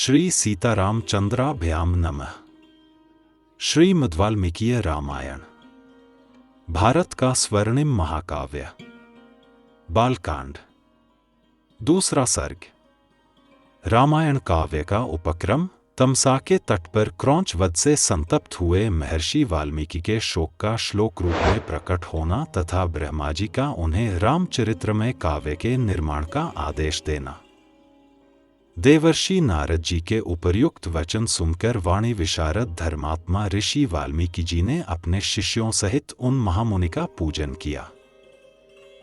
श्री सीतारामचंद्राभ्याम नमः। श्रीमद् वाल्मीकीय रामायण भारत का स्वर्णिम महाकाव्य। बालकांड। दूसरा सर्ग। रामायण काव्य का उपक्रम तमसा के तट पर क्रौंच वध से संतप्त हुए महर्षि वाल्मीकि के शोक का श्लोक रूप में प्रकट होना तथा ब्रह्मा जी का उन्हें रामचरित्रमय काव्य के निर्माण का आदेश देना। देवर्षि नारद जी के उपर्युक्त वचन सुनकर वाणी विशारद धर्मात्मा ऋषि वाल्मीकि जी ने अपने शिष्यों सहित उन महामुनि का पूजन किया।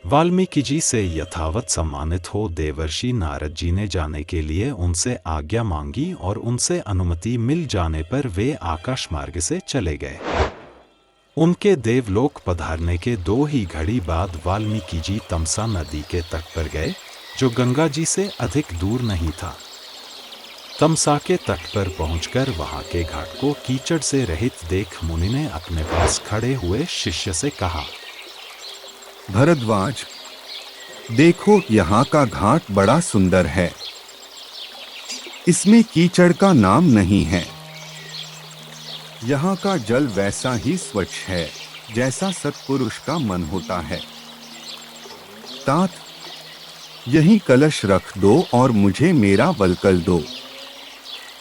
वाल्मीकि जी से यथावत सम्मानित हो देवर्षि नारद जी ने जाने के लिए उनसे आज्ञा मांगी और उनसे अनुमति मिल जाने पर वे आकाश मार्ग से चले गए। उनके देवलोक पधारने के 2 ही घड़ी बाद वाल्मीकि जी तमसा नदी के तट पर गए, जो गंगा जी से अधिक दूर नहीं था। तमसा के तट पर पहुंचकर वहां के घाट को कीचड़ से रहित देख मुनि ने अपने पास खड़े हुए शिष्य से कहा, भरद्वाज, देखो यहाँ का घाट बड़ा सुंदर है। इसमें कीचड़ का नाम नहीं है। यहाँ का जल वैसा ही स्वच्छ है जैसा सत्पुरुष का मन होता है। तात, यही कलश रख दो और मुझे मेरा वल्कल दो।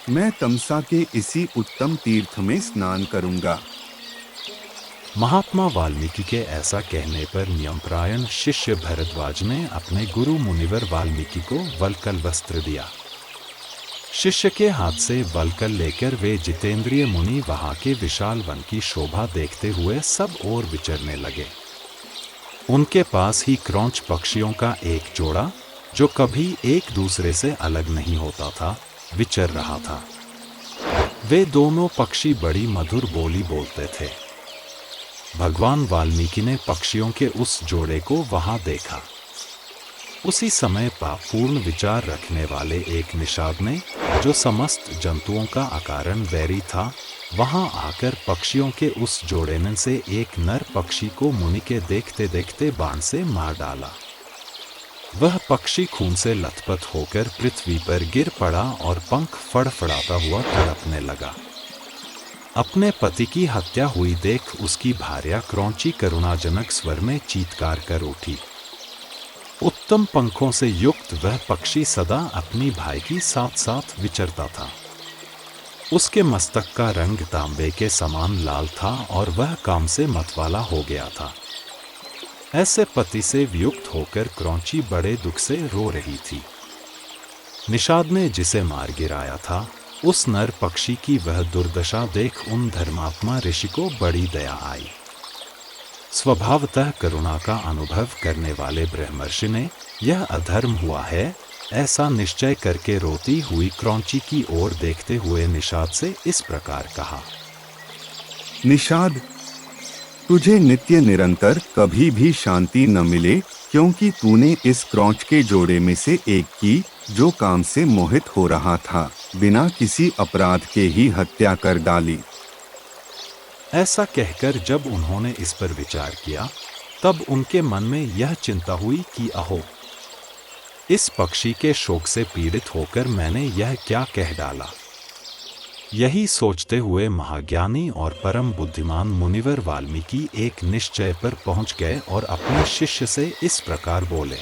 मैं तमसा के इसी उत्तम तीर्थ में स्नान करूंगा। महात्मा वाल्मीकि के ऐसा कहने पर नियमपरायण शिष्य भरद्वाज ने अपने गुरु मुनिवर वाल्मीकि को वल्कल वस्त्र दिया। शिष्य के हाथ से वल्कल लेकर वे जितेंद्रिय मुनि वहां के विशाल वन की शोभा देखते हुए सब ओर विचरने लगे। उनके पास ही क्रौंच पक्षियों का एक जोड़ा, जो कभी एक दूसरे से अलग नहीं होता था, विचर रहा था। वे दोनों पक्षी बड़ी मधुर बोली बोलते थे। भगवान वाल्मीकि ने पक्षियों के उस जोड़े को वहां देखा। उसी समय पापपूर्ण विचार रखने वाले एक निषाद ने, जो समस्त जंतुओं का अकारण वैरी था, वहां आकर पक्षियों के उस जोड़े में से एक नर पक्षी को मुनि के देखते देखते बाण से मार डाला। वह पक्षी खून से लथपथ होकर पृथ्वी पर गिर पड़ा और पंख फड़फड़ाता हुआ तड़पने लगा। अपने पति की हत्या हुई देख उसकी भार्या क्रौंची करुणाजनक स्वर में चीत्कार कर उठी। उत्तम पंखों से युक्त वह पक्षी सदा अपनी भाई की साथ साथ विचरता था। उसके मस्तक का रंग तांबे के समान लाल था और वह काम से मतवाला हो गया था। ऐसे पति से वियुक्त होकर क्रौंची बड़े दुख से रो रही थी। निषाद ने जिसे मार गिराया था, उस नर पक्षी की वह दुर्दशा देख उन धर्मात्मा ऋषि को बड़ी दया आई। स्वभावतः करुणा का अनुभव करने वाले ब्रह्मर्षि ने यह अधर्म हुआ है ऐसा निश्चय करके रोती हुई क्रौंची की ओर देखते हुए निषाद से इस प्रकार कहा, निषाद, तुझे नित्य निरंतर कभी भी शांति न मिले, क्योंकि तूने इस क्रौंच के जोड़े में से एक की, जो काम से मोहित हो रहा था, बिना किसी अपराध के ही हत्या कर डाली। ऐसा कहकर जब उन्होंने इस पर विचार किया, तब उनके मन में यह चिंता हुई कि अहो, इस पक्षी के शोक से पीड़ित होकर मैंने यह क्या कह डाला। यही सोचते हुए महाज्ञानी और परम बुद्धिमान मुनिवर वाल्मीकि एक निश्चय पर पहुंच गए और अपने शिष्य से इस प्रकार बोले,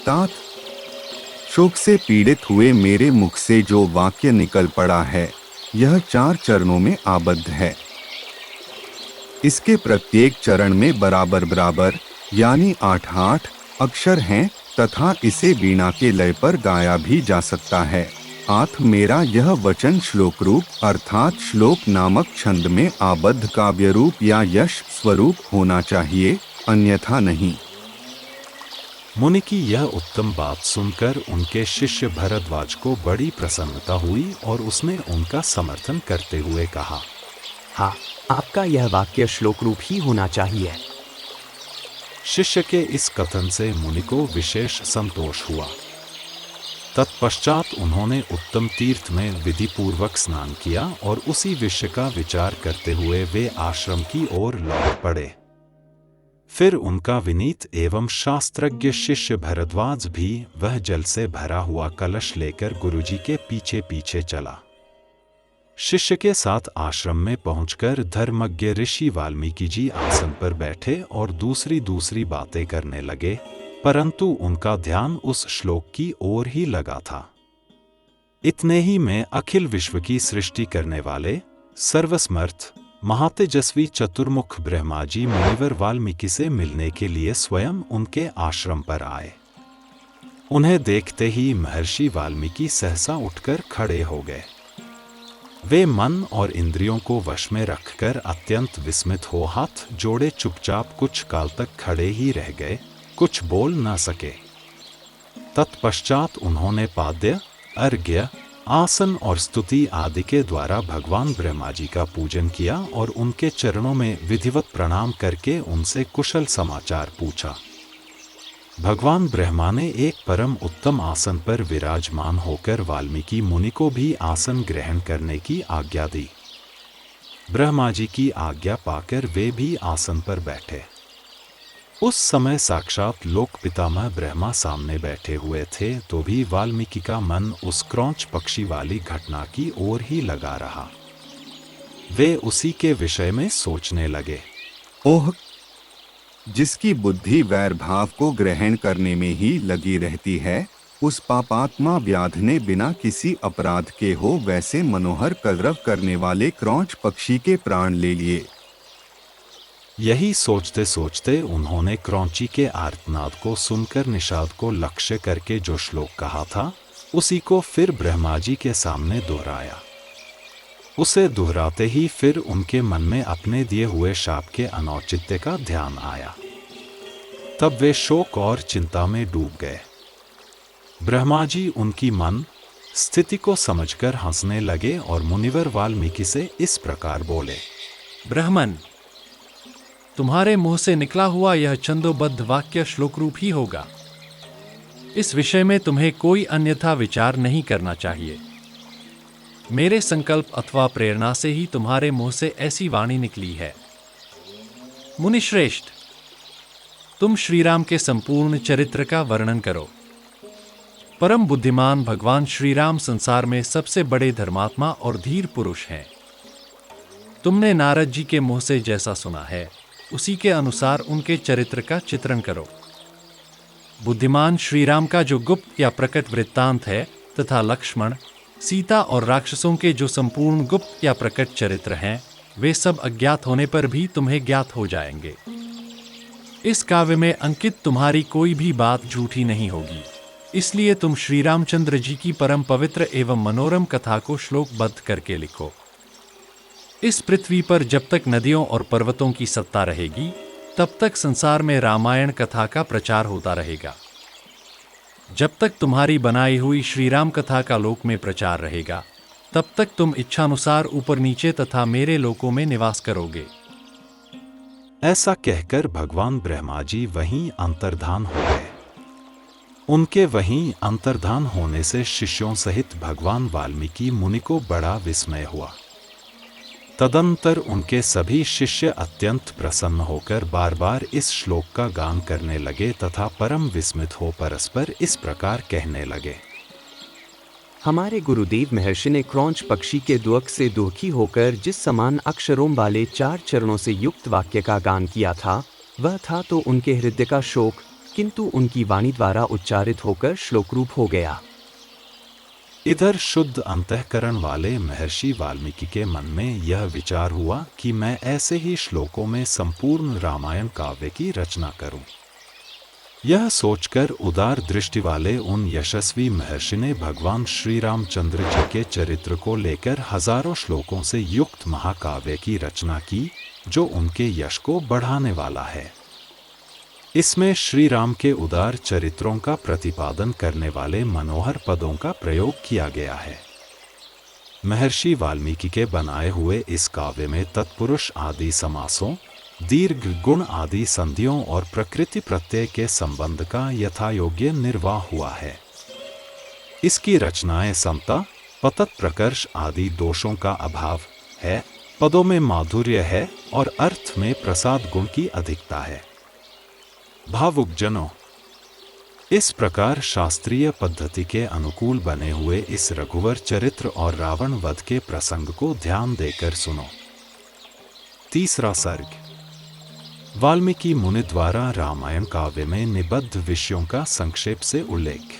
तात, शोक से पीड़ित हुए मेरे मुख से जो वाक्य निकल पड़ा है, यह 4 चरणों में आबद्ध है। इसके प्रत्येक चरण में बराबर बराबर यानी 8-8 अक्षर हैं तथा इसे वीणा के लय पर गाया भी जा सकता है। आथ मेरा यह वचन श्लोक रूप अर्थात श्लोक नामक छंद में आबद्ध काव्य रूप या यश स्वरूप होना चाहिए, अन्यथा नहीं। मुनि की यह उत्तम बात सुनकर उनके शिष्य भरद्वाज को बड़ी प्रसन्नता हुई और उसने उनका समर्थन करते हुए कहा, हाँ, आपका यह वाक्य श्लोक रूप ही होना चाहिए। शिष्य के इस कथन से मुनि को विशेष संतोष हुआ। तत्पश्चात उन्होंने उत्तम तीर्थ में विधि पूर्वक स्नान किया और उसी विषय का विचार करते हुए वे आश्रम की ओर लौट पड़े। फिर उनका विनीत एवं शास्त्रज्ञ शिष्य भरद्वाज भी वह जल से भरा हुआ कलश लेकर गुरुजी के पीछे पीछे चला। शिष्य के साथ आश्रम में पहुंचकर धर्मज्ञ ऋषि वाल्मीकि जी आसन पर बैठे और दूसरी बातें करने लगे, परंतु उनका ध्यान उस श्लोक की ओर ही लगा था। इतने ही में अखिल विश्व की सृष्टि करने वाले सर्वसमर्थ महातेजस्वी चतुर्मुख ब्रह्मा जी मुनिवर वाल्मीकि से मिलने के लिए स्वयं उनके आश्रम पर आए। उन्हें देखते ही महर्षि वाल्मीकि सहसा उठकर खड़े हो गए। वे मन और इंद्रियों को वश में रखकर अत्यंत विस्मित हो हाथ जोड़े चुपचाप कुछ काल तक खड़े ही रह गए, कुछ बोल न सके। तत्पश्चात उन्होंने पाद्य, अर्घ्य, आसन और स्तुति आदि के द्वारा भगवान ब्रह्मा जी का पूजन किया और उनके चरणों में विधिवत प्रणाम करके उनसे कुशल समाचार पूछा। भगवान ब्रह्मा ने एक परम उत्तम आसन पर विराजमान होकर वाल्मीकि मुनि को भी आसन ग्रहण करने की आज्ञा दी। ब्रह्मा जी की आज्ञा पाकर वे भी आसन पर बैठे। उस समय साक्षात लोक पितामह ब्रह्मा सामने बैठे हुए थे, तो भी वाल्मीकि का मन उस क्रौंच पक्षी वाली घटना की ओर ही लगा रहा। वे उसी के विषय में सोचने लगे। ओह, जिसकी बुद्धि वैर भाव को ग्रहण करने में ही लगी रहती है, उस पापात्मा व्याध ने बिना किसी अपराध के हो वैसे मनोहर कलरव करने वाले क्रौंच पक्षी के प्राण ले लिए। यही सोचते सोचते उन्होंने क्रौंची के आर्तनाद को सुनकर निषाद को लक्ष्य करके जो श्लोक कहा था, उसी को फिर ब्रह्मा जी के सामने दोहराया। उसे दोहराते ही फिर उनके मन में अपने दिए हुए शाप के अनौचित्य का ध्यान आया। तब वे शोक और चिंता में डूब गए। ब्रह्मा जी उनकी मन स्थिति को समझकर हंसने लगे और मुनिवर वाल्मीकि से इस प्रकार बोले। ब्राह्मण, तुम्हारे मुंह से निकला हुआ यह छंदोबद्ध वाक्य श्लोक रूप ही होगा। इस विषय में तुम्हें कोई अन्यथा विचार नहीं करना चाहिए। मेरे संकल्प अथवा प्रेरणा से ही तुम्हारे मुंह से ऐसी वाणी निकली है। मुनिश्रेष्ठ, तुम श्रीराम के संपूर्ण चरित्र का वर्णन करो। परम बुद्धिमान भगवान श्रीराम संसार में सबसे बड़े धर्मात्मा और धीर पुरुष हैं। तुमने नारद जी के मुंह से जैसा सुना है, उसी के अनुसार उनके चरित्र का चित्रण करो। बुद्धिमान श्रीराम का जो गुप्त या प्रकट वृत्तांत है तथा लक्ष्मण, सीता और राक्षसों के जो संपूर्ण गुप्त या प्रकट चरित्र हैं, वे सब अज्ञात होने पर भी तुम्हें ज्ञात हो जाएंगे। इस काव्य में अंकित तुम्हारी कोई भी बात झूठी नहीं होगी, इसलिए तुम श्री रामचंद्र जी की परम पवित्र एवं मनोरम कथा को श्लोकबद्ध करके लिखो। इस पृथ्वी पर जब तक नदियों और पर्वतों की सत्ता रहेगी, तब तक संसार में रामायण कथा का प्रचार होता रहेगा। जब तक तुम्हारी बनाई हुई श्री राम कथा का लोक में प्रचार रहेगा, तब तक तुम इच्छानुसार ऊपर नीचे तथा मेरे लोकों में निवास करोगे। ऐसा कहकर भगवान ब्रह्मा जी वहीं अंतर्धान हो गए। उनके वहीं अंतर्धान होने से शिष्यों सहित भगवान वाल्मीकि मुनि को बड़ा विस्मय हुआ। तदंतर उनके सभी शिष्य अत्यंत प्रसन्न होकर बार बार इस श्लोक का गान करने लगे तथा परम विस्मित हो परस्पर इस प्रकार कहने लगे। हमारे गुरुदेव महर्षि ने क्रौंच पक्षी के दुख से दुखी होकर जिस समान अक्षरों वाले 4 चरणों से युक्त वाक्य का गान किया था, वह था तो उनके हृदय का शोक, किंतु उनकी वाणी द्वारा उच्चारित होकर श्लोक रूप हो गया। इधर शुद्ध अंतःकरण वाले महर्षि वाल्मीकि के मन में यह विचार हुआ कि मैं ऐसे ही श्लोकों में संपूर्ण रामायण काव्य की रचना करूं। यह सोचकर उदार दृष्टि वाले उन यशस्वी महर्षि ने भगवान श्री रामचंद्र जी के चरित्र को लेकर हजारों श्लोकों से युक्त महाकाव्य की रचना की, जो उनके यश को बढ़ाने वाला है। इसमें श्री राम के उदार चरित्रों का प्रतिपादन करने वाले मनोहर पदों का प्रयोग किया गया है। महर्षि वाल्मीकि के बनाए हुए इस काव्य में तत्पुरुष आदि समासों, दीर्घ गुण आदि संधियों और प्रकृति प्रत्यय के संबंध का यथायोग्य निर्वाह हुआ है। इसकी रचनाएं समता, पतत प्रकर्ष आदि दोषों का अभाव है, पदों में माधुर्य है और अर्थ में प्रसाद गुण की अधिकता है। भावुक जनों, इस प्रकार शास्त्रीय पद्धति के अनुकूल बने हुए इस रघुवर चरित्र और रावण वध के प्रसंग को ध्यान देकर सुनो। तीसरा सर्ग। वाल्मीकि मुनि द्वारा रामायण काव्य में निबद्ध विषयों का संक्षेप से उल्लेख।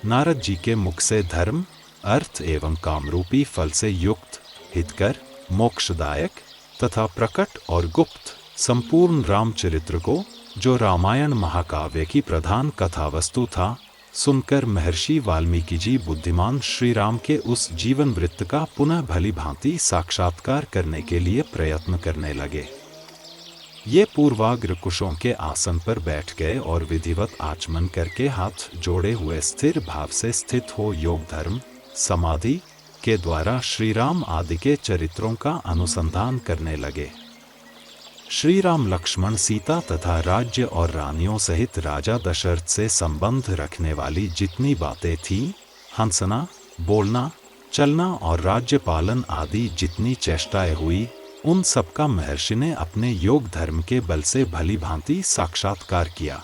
नारद जी के मुख से धर्म, अर्थ एवं कामरूपी फल से युक्त, हितकर, मोक्षदायक तथा प्रकट और गुप्त संपूर्ण रामचरित्र को, जो रामायण महाकाव्य की प्रधान कथा वस्तु था, सुनकर महर्षि वाल्मीकि जी बुद्धिमान श्री राम के उस जीवन वृत्त का पुनः भली भांति साक्षात्कार करने के लिए प्रयत्न करने लगे। ये पूर्वाग्र कुशों के आसन पर बैठ गए और विधिवत आचमन करके हाथ जोड़े हुए स्थिर भाव से स्थित हो योग धर्म समाधि के द्वारा श्री राम आदि के चरित्रों का अनुसंधान करने लगे। श्री राम लक्ष्मण सीता तथा राज्य और रानियों सहित राजा दशरथ से संबंध रखने वाली जितनी बातें थीं, हंसना, बोलना, चलना और राज्य पालन आदि जितनी चेष्टाएं हुई, उन सबका महर्षि ने अपने योग धर्म के बल से भली भांति साक्षात्कार किया।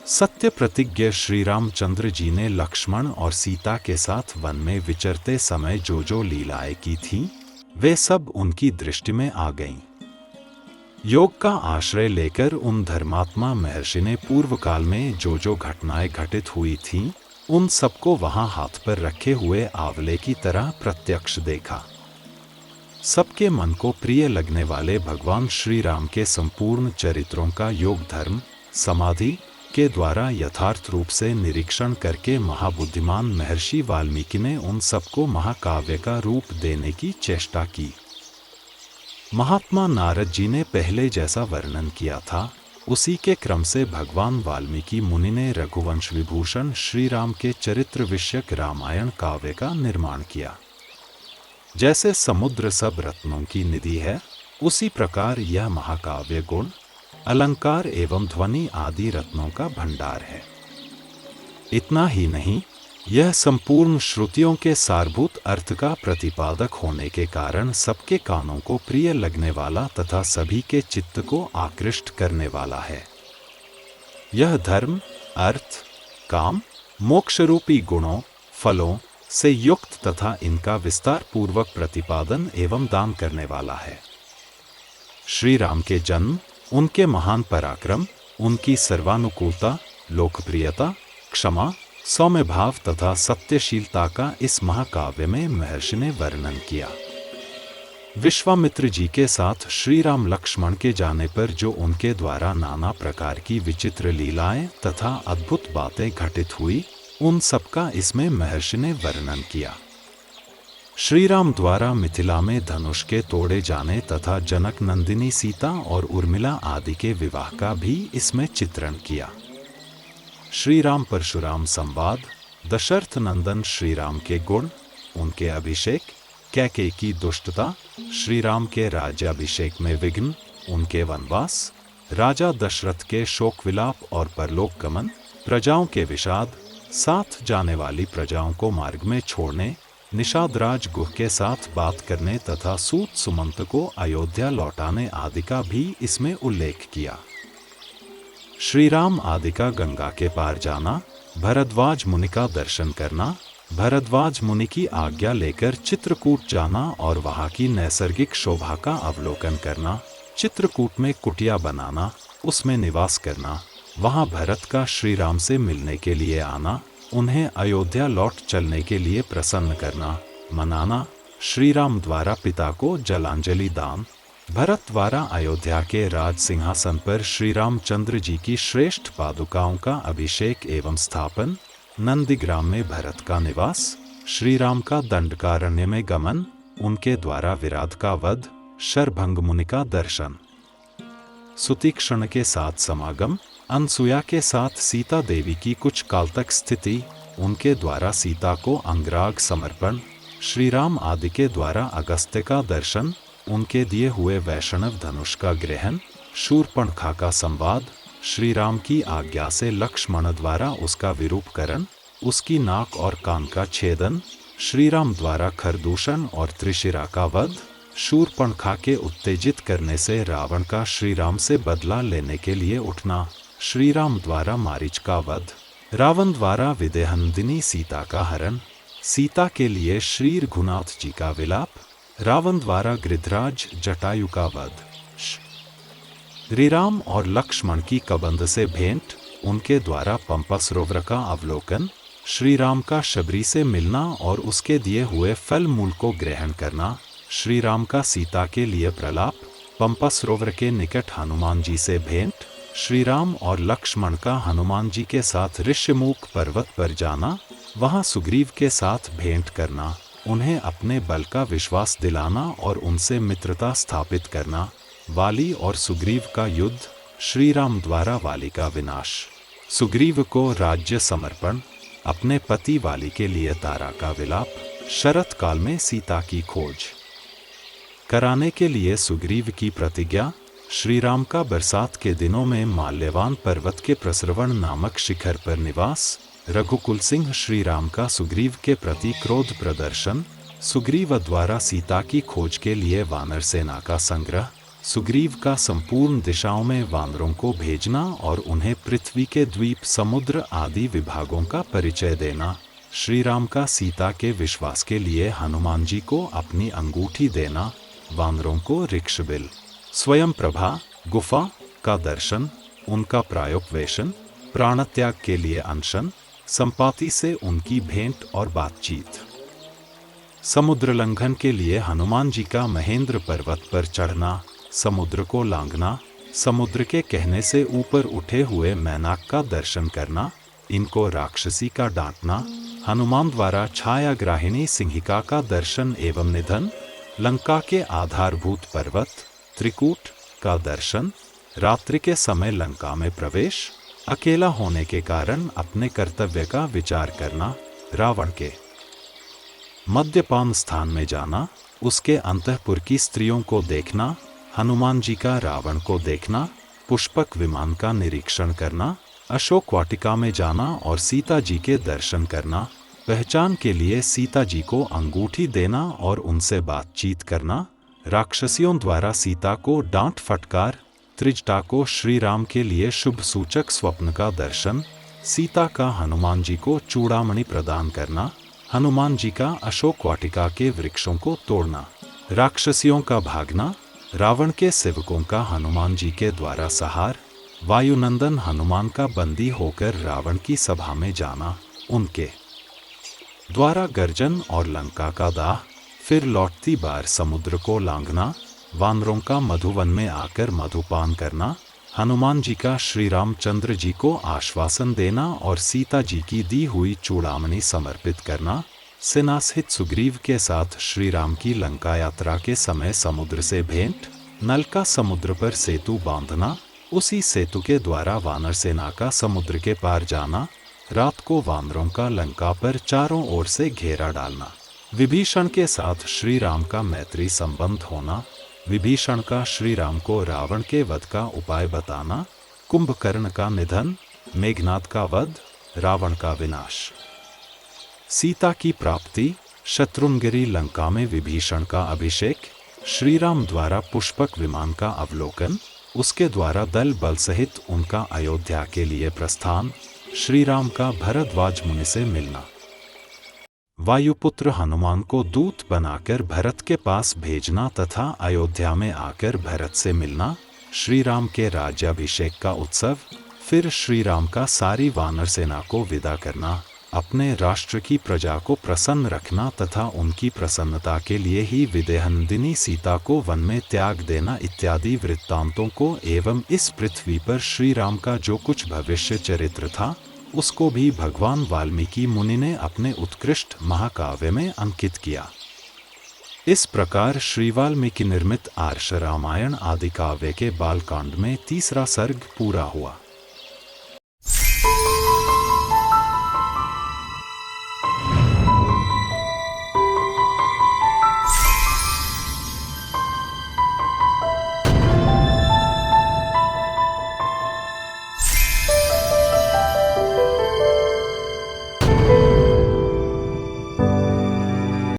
सत्य प्रतिज्ञ श्री रामचंद्र जी ने लक्ष्मण और सीता के साथ वन में विचरते समय जो जो लीलाएं की थीं, वे सब उनकी दृष्टि में आ गईं। योग का आश्रय लेकर उन धर्मात्मा महर्षि ने पूर्व काल में जो जो घटनाएं घटित हुई थीं, उन सबको वहां हाथ पर रखे हुए आंवले की तरह प्रत्यक्ष देखा। सबके मन को प्रिय लगने वाले भगवान श्री राम के संपूर्ण चरित्रों का योग धर्म समाधि के द्वारा यथार्थ रूप से निरीक्षण करके महाबुद्धिमान महर्षि वाल्मीकि ने उन सबको महाकाव्य का रूप देने की चेष्टा की। महात्मा नारद जी ने पहले जैसा वर्णन किया था, उसी के क्रम से भगवान वाल्मीकि मुनि ने रघुवंश विभूषण श्री राम के चरित्र विषयक रामायण काव्य का निर्माण किया। जैसे समुद्र सब रत्नों की निधि है, उसी प्रकार यह महाकाव्य गुण, अलंकार एवं ध्वनि आदि रत्नों का भंडार है। इतना ही नहीं, यह संपूर्ण श्रुतियों के सारभूत अर्थ का प्रतिपादक होने के कारण सबके कानों को प्रिय लगने वाला तथा सभी के चित्त को आकृष्ट करने वाला है। यह धर्म, अर्थ, काम, मोक्ष रूपी गुणों, फलों से युक्त तथा इनका विस्तार पूर्वक प्रतिपादन एवं दान करने वाला है। श्री राम के जन्म, उनके महान पराक्रम, उनकी सर्वानुकूलता, लोकप्रियता, क्षमा, सौम्य भाव तथा सत्यशीलता का इस महाकाव्य में महर्षि ने वर्णन किया। विश्वामित्र जी के साथ श्री राम लक्ष्मण के जाने पर जो उनके द्वारा नाना प्रकार की विचित्र लीलाएं तथा अद्भुत बातें घटित हुई, उन सबका इसमें महर्षि ने वर्णन किया। श्री राम द्वारा मिथिला में धनुष के तोड़े जाने तथा जनक नंदिनी सीता और उर्मिला आदि के विवाह का भी इसमें चित्रण किया। श्री राम परशुराम संवाद, दशरथ नंदन श्री राम के गुण, उनके अभिषेक, कैकेयी की दुष्टता, श्री राम के राज्याभिषेक में विघ्न, उनके वनवास, राजा दशरथ के शोक विलाप और परलोक गमन, प्रजाओं के विषाद, साथ जाने वाली प्रजाओं को मार्ग में छोड़ने, निषाद राज गुह के साथ बात करने तथा सूत सुमंत को अयोध्या लौटाने आदि का भी इसमें उल्लेख किया। श्री राम आदि का गंगा के पार जाना, भरद्वाज मुनि का दर्शन करना, भरद्वाज मुनि की आज्ञा लेकर चित्रकूट जाना और वहां की नैसर्गिक शोभा का अवलोकन करना, चित्रकूट में कुटिया बनाना, उसमें निवास करना, वहां भरत का श्री राम से मिलने के लिए आना, उन्हें अयोध्या लौट चलने के लिए प्रसन्न करना, मनाना, श्री राम द्वारा पिता को जलांजलि दान, भरत द्वारा अयोध्या के राज सिंहासन पर श्री रामचंद्र जी की श्रेष्ठ पादुकाओं का अभिषेक एवं स्थापन, नंदीग्राम में भरत का निवास, श्री राम का दंडकारण्य में गमन, उनके द्वारा विराट का वध, शरभंग मुनि का दर्शन, सुतीक्षण के साथ समागम, अनसुया के साथ सीता देवी की कुछ काल तक स्थिति, उनके द्वारा सीता को अंगराग समर्पण, श्री राम आदि के द्वारा अगस्त्य का दर्शन, उनके दिए हुए वैष्णव धनुष का ग्रहण, शूर्पणखा का संवाद, श्री राम की आज्ञा से लक्ष्मण द्वारा उसका विरूपकरण, उसकी नाक और कान का छेदन, श्री राम द्वारा खरदूषण और त्रिशिरा का वध, शूर्पणखा के उत्तेजित करने से रावण का श्रीराम से बदला लेने के लिए उठना, श्रीराम द्वारा मारीच का वध, रावण द्वारा विदेहनंदिनी सीता का हरण, सीता के लिए श्री रघुनाथ जी का विलाप, रावण द्वारा गृधराज जटायु का वध, श्री राम और लक्ष्मण की कबंध से भेंट, उनके द्वारा पंपा सरोवर का अवलोकन, श्री राम का शबरी से मिलना और उसके दिए हुए फल मूल को ग्रहण करना, श्री राम का सीता के लिए प्रलाप, पंपा सरोवर के निकट हनुमान जी से भेंट, श्री राम और लक्ष्मण का हनुमान जी के साथ ऋष्यमुख पर्वत पर जाना, वहां सुग्रीव के साथ भेंट करना, उन्हें अपने बल का विश्वास दिलाना और उनसे मित्रता स्थापित करना, वाली और सुग्रीव का युद्ध, श्री राम द्वारा वाली का विनाश, सुग्रीव को राज्य समर्पण, अपने पति वाली के लिए तारा का विलाप, शरत काल में सीता की खोज कराने के लिए सुग्रीव की प्रतिज्ञा, श्री राम का बरसात के दिनों में माल्यवान पर्वत के प्रसरवण नामक शिखर पर निवास, रघुकुल सिंह श्री राम का सुग्रीव के प्रति क्रोध प्रदर्शन, सुग्रीव द्वारा सीता की खोज के लिए वानर सेना का संग्रह, सुग्रीव का संपूर्ण दिशाओं में वानरों को भेजना और उन्हें पृथ्वी के द्वीप समुद्र आदि विभागों का परिचय देना, श्री राम का सीता के विश्वास के लिए हनुमान जी को अपनी अंगूठी देना, वानरों को ऋक्षबिल, स्वयं प्रभा गुफा का दर्शन, उनका प्रायोपवेशन, प्राणत्याग के लिए अनशन, संपाति से उनकी भेंट और बातचीत, समुद्र लंघन के लिए हनुमान जी का महेंद्र पर्वत पर चढ़ना, समुद्र को लांघना, समुद्र के कहने से ऊपर उठे हुए मैनाक का दर्शन करना, इनको राक्षसी का डांटना, हनुमान द्वारा छायाग्राहिणी सिंहिका का दर्शन एवं निधन, लंका के आधारभूत पर्वत त्रिकूट का दर्शन, रात्रि के समय लंका में प्रवेश, अकेला होने के कारण अपने कर्तव्य का विचार करना, रावण के मद्यपान स्थान में जाना, उसके अंतःपुर की स्त्रियों को देखना, हनुमान जी का रावण को देखना, पुष्पक विमान का निरीक्षण करना, अशोक वाटिका में जाना और सीता जी के दर्शन करना, पहचान के लिए सीता जी को अंगूठी देना और उनसे बातचीत करना, राक्षसियों द्वारा सीता को डांट फटकार, त्रिजटा को श्री राम के लिए शुभ सूचक स्वप्न का दर्शन, सीता का हनुमान जी को चूड़ामणि प्रदान करना, हनुमान जी का अशोक वाटिका के वृक्षों को तोड़ना, राक्षसियों का भागना, रावण के सेवकों का हनुमान जी के द्वारा सहार, वायुनंदन हनुमान का बंदी होकर रावण की सभा में जाना, उनके द्वारा गर्जन और लंका का दाह, फिर लौटती बार समुद्र को लांघना, वानरों का मधुवन में आकर मधुपान करना, हनुमान जी का श्री रामचंद्र जी को आश्वासन देना और सीता जी की दी हुई चूड़ामणि समर्पित करना, सेनासहित सुग्रीव के साथ श्री राम की लंका यात्रा के समय समुद्र से भेंट, नल का समुद्र पर सेतु बांधना, उसी सेतु के द्वारा वानर सेना का समुद्र के पार जाना, रात को वानरों का लंका पर चारों ओर से घेरा डालना, विभीषण के साथ श्री राम का मैत्री संबंध होना, विभीषण का श्री राम को रावण के वध का उपाय बताना, कुंभकर्ण का निधन, मेघनाद का वध, रावण का विनाश, सीता की प्राप्ति, शत्रुंगिरी लंका में विभीषण का अभिषेक, श्री राम द्वारा पुष्पक विमान का अवलोकन, उसके द्वारा दल बल सहित उनका अयोध्या के लिए प्रस्थान, श्री राम का भरद्वाज मुनि से मिलना, वायुपुत्र हनुमान को दूत बनाकर भरत के पास भेजना तथा अयोध्या में आकर भरत से मिलना, श्री राम के राज्याभिषेक का उत्सव, फिर श्री राम का सारी वानर सेना को विदा करना, अपने राष्ट्र की प्रजा को प्रसन्न रखना तथा उनकी प्रसन्नता के लिए ही विदेहनंदिनी सीता को वन में त्याग देना इत्यादि वृत्तांतों को एवं इस पृथ्वी पर श्री राम का जो कुछ भविष्य चरित्र था उसको भी भगवान वाल्मीकि मुनि ने अपने उत्कृष्ट महाकाव्य में अंकित किया। इस प्रकार श्री वाल्मीकि निर्मित आर्ष रामायण आदि काव्य के बालकांड में तीसरा सर्ग पूरा हुआ।